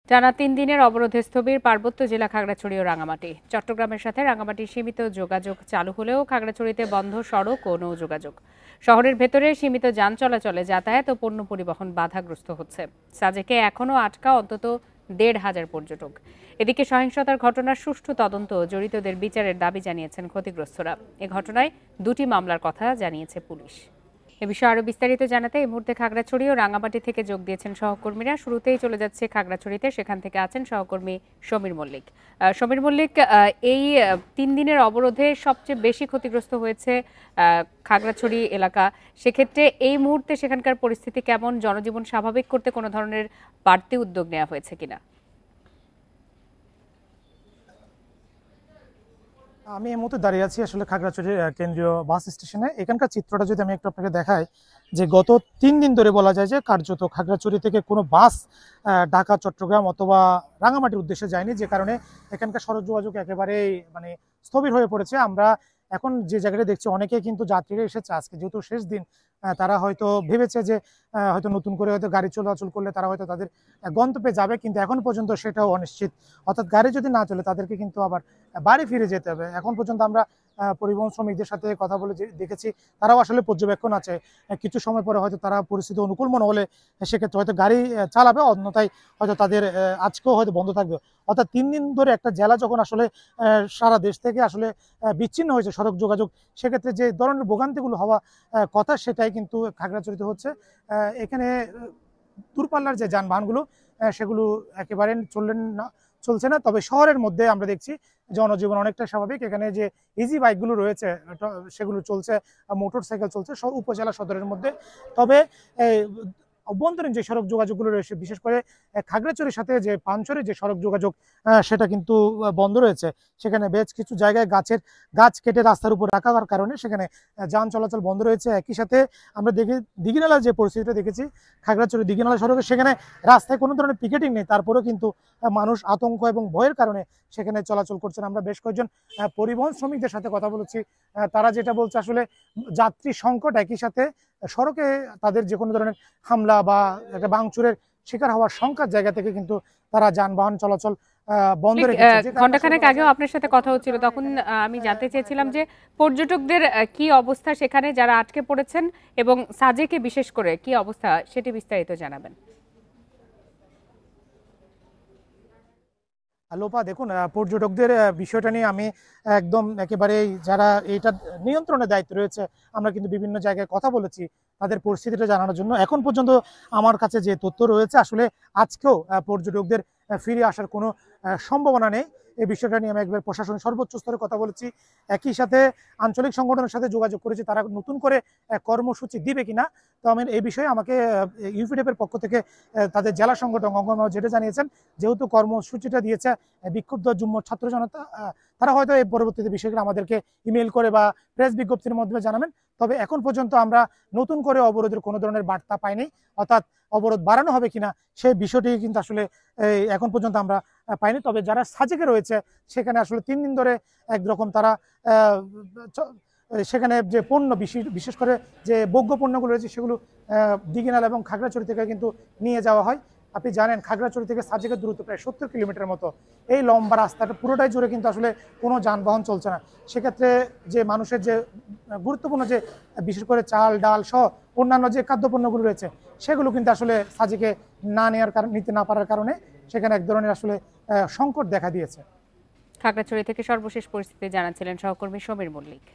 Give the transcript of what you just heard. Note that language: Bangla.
টানা ৩ দিনের অবরোধে স্থবির পার্বত্য জেলা খাগড়াছড়ি ও রাঙামাটি। চট্টগ্রামের সাথে রাঙামাটির সীমিত যোগাযোগ চালু হলেও খাগড়াছড়িতে বন্ধ সড়ক ও নৌ যোগাযোগ। শহরের ভেতরে সীমিত যান চলাচলে যাতায়াত ও পণ্য পরিবহন বাধাগ্রস্ত হচ্ছে। সাজেকে এখনও আটকা অন্তত ১,৫০০ পর্যটক। এদিকে সহিংসতার ঘটনার সুষ্ঠু তদন্ত ও জড়িতদের বিচারের দাবি জানিয়েছেন ক্ষতিগ্রস্তরা। এ ঘটনায় ২টি মামলার কথা জানিয়েছে পুলিশ। এ বিষয়ে আরো বিস্তারিত জানাতে এই মুহূর্তে খাগড়াছড়ি ও রাঙামাটি থেকে যোগ দিয়েছেন সহকর্মীরা। শুরুতেই চলে যাচ্ছে খাগড়াছড়িতে, সেখান থেকে আছেন সহকর্মী সমীর মল্লিক। সমীর মল্লিক, এই ৩ দিনের অবরোধে সবচেয়ে বেশি ক্ষতিগ্রস্ত হয়েছে খাগড়াছড়ি এলাকা। সেক্ষেত্রে এই মুহূর্তে সেখানকার পরিস্থিতি কেমন? জনজীবন স্বাভাবিক করতে কোনো ধরনের বাড়তি উদ্যোগ নেওয়া হয়েছে কিনা? আমি এই মুহূর্তে দাঁড়িয়ে আছি আসলে খাগড়াছড়ির কেন্দ্রীয় বাস স্টেশনে। এখানকার চিত্রটা যদি আমি একটু আপনাকে দেখাই, যে গত ৩ দিন ধরে বলা যায় যে কার্যত খাগড়াছড়ি থেকে কোনো বাস ঢাকা, চট্টগ্রাম অথবা রাঙামাটির উদ্দেশ্যে যায়নি, যে কারণে এখানকার সড়ক যোগাযোগ একেবারেই স্থবির হয়ে পড়েছে। আমরা এখন যে জায়গাটা দেখছি, অনেকে কিন্তু যাত্রীরা এসেছে আজকে, যেহেতু শেষ দিন, তারা হয়তো ভেবেছে যে হয়তো নতুন করে হয়তো গাড়ি চলাচল করলে তারা হয়তো তাদের গন্তব্যে যাবে, কিন্তু এখন পর্যন্ত সেটাও অনিশ্চিত। অর্থাৎ গাড়ি যদি না চলে তাদেরকে কিন্তু আবার বাড়ি ফিরে যেতে হবে। এখন পর্যন্ত আমরা পরিবহন শ্রমিকদের সাথে কথা বলে দেখেছি, তারাও আসলে পর্যবেক্ষণ আছে। কিছু সময় পরে হয়তো তারা পরিস্থিতি অনুকূল মনে হলে সেক্ষেত্রে হয়তো গাড়ি চালাবে, অন্যথায় হয়তো তাদের আজকেও হয়তো বন্ধ থাকবে। অর্থাৎ ৩ দিন ধরে একটা জেলা যখন আসলে সারা দেশ থেকে আসলে বিচ্ছিন্ন হয়েছে সড়ক যোগাযোগ, সেক্ষেত্রে যে ধরনের ভোগান্তিগুলো হওয়া কথা, সেটাই কিন্তু খাগড়াছড়িতে হচ্ছে। এখানে দূরপাল্লার যে যানবাহনগুলো সেগুলো একেবারে চলছে না। তবে শহরের মধ্যে আমরা দেখছি জনজীবন অনেকটা স্বাভাবিক। এখানে যে ইজি বাইকগুলো রয়েছে সেগুলো চলছে, মোটর সাইকেল চলছে উপজেলা সদরের মধ্যে। তবে অভ্যন্তরীণ যে সড়ক যোগাযোগগুলো রয়েছে, বিশেষ করে খাগড়াছড়ির সাথে যে পাঞ্চরের যে সড়ক যোগাযোগ, সেটা কিন্তু বন্ধ রয়েছে। সেখানে বেশ কিছু জায়গায় গাছ কেটে রাস্তার উপর রাখার কারণে সেখানে যান চলাচল বন্ধ রয়েছে। একই সাথে আমরা দেখি দিঘিনালার যে পরিস্থিতিটা দেখেছি, খাগড়াছড়ি দিঘিনালা সড়কে, সেখানে রাস্তায় কোনো ধরনের পিকেটিং নেই, তারপরেও কিন্তু মানুষ আতঙ্ক এবং ভয়ের কারণে সেখানে চলাচল করছেন। আমরা বেশ কয়েকজন পরিবহন শ্রমিকদের সাথে কথা বলেছি, তারা যেটা বলছে, আসলে যাত্রী সংকট, একই সাথে সড়কে তাদের যে কোনো ধরনের হামলা বা একটা ভাঙচুরের শিকার হওয়ার সংখ্যার জায়গা থেকে কিন্তু তারা যানবাহন চলাচল বন্ধ রেখেছে। ঘন্টাখানেক আগেও আপনার সাথে কথা হচ্ছিল, তখন আমি জানতে চেয়েছিলাম যে পর্যটকদের কি অবস্থা সেখানে যারা আটকে পড়েছেন, এবং সাজেকে বিশেষ করে কি অবস্থা সেটি বিস্তারিত জানাবেন। লোপা, দেখুন, পর্যটকদের বিষয়টা নিয়ে আমি একদম একেবারেই, যারা এটা নিয়ন্ত্রণের দায়িত্ব রয়েছে, আমরা কিন্তু বিভিন্ন জায়গায় কথা বলেছি তাদের পরিস্থিতিটা জানানোর জন্য। এখন পর্যন্ত আমার কাছে যে তথ্য রয়েছে, আসলে আজকেও পর্যটকদের ফিরে আসার কোনো সম্ভাবনা নেই। এই বিষয়টা নিয়ে আমি একবার প্রশাসনের সর্বোচ্চ স্তরে কথা বলেছি। একই সাথে আঞ্চলিক সংগঠনের সাথে যোগাযোগ করেছি, তারা নতুন করে কর্মসূচি দিবে কিনা। তো আমি এই বিষয়ে আমাকে ইউপিডিএফের পক্ষ থেকে তাদের জেলা সংগঠন যেটা জানিয়েছেন, যেহেতু কর্মসূচিটা দিয়েছে বিক্ষুব্ধ যুগ্ম ছাত্র জনতা, তারা হয়তো এই পরবর্তীতে বিষয়গুলো আমাদেরকে ইমেল করে বা প্রেস বিজ্ঞপ্তির মাধ্যমে জানাবেন। তবে এখন পর্যন্ত আমরা নতুন করে অবরোধের কোনো ধরনের বার্তা পাইনি, অর্থাৎ অবরোধ বাড়ানো হবে কিনা সেই বিষয়টি কিন্তু আসলে এখন পর্যন্ত আমরা পাইনি। তবে যারা সাজেকে রয়েছে, সেখানে আসলে ৩ দিন ধরে একরকম তারা সেখানে যে পণ্য, বিশেষ করে যে ভোগ্য পণ্যগুলো রয়েছে, সেগুলো দিঘিনালা এবং খাগড়াছড়ি থেকে কিন্তু নিয়ে যাওয়া হয়। আপনি জানেন, খাগড়াছড়ি থেকে সাজেকের দূরত্ব প্রায় ৭০ কিলোমিটার মতো। এই লম্বা রাস্তাটা পুরোটাই জুড়ে কিন্তু আসলে কোনো যানবাহন চলছে না। সেক্ষেত্রে যে মানুষের যে গুরুত্বপূর্ণ যে বিশেষ করে চাল, ডাল সহ অন্যান্য যে খাদ্যপণ্যগুলো রয়েছে, সেগুলো কিন্তু আসলে সাজেকে নিতে না পারার কারণে সেখানে এক ধরনের আসলে সংকট দেখা দিয়েছে। খাগড়াছড়ি থেকে সর্বশেষ পরিস্থিতি জানাচ্ছিলেন সহকর্মী সমীর মল্লিক।